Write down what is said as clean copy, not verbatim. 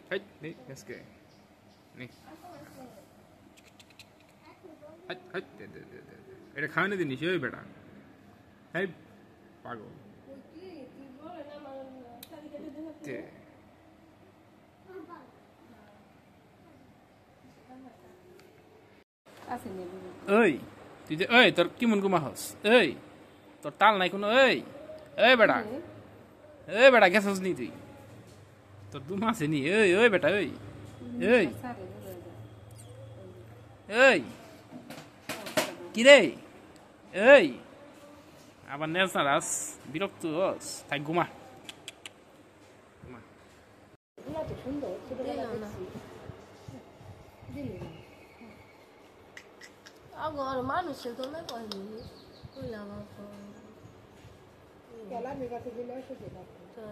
হেই নি আজকে নি হাট হাট দে দে দে দে এটা খাওয়ানো দিনিস ওই বেটা হেই পাগল দে ওই তুই যে ওই তোর কি মন কুমা হস ওই তোর তাল নাই কোনো ওই বেটা গেছস নি তুই তোর দু মাসে নি ওই বেটা ওই ওই ওই কি রে ওই আবার নেস না রাস বিরক্ত হস তাই ঘুমা ঘুমা Agora, mano, você também pode ir. Olha lá, pô. Ela me vai fazer melhor que eu. Tá.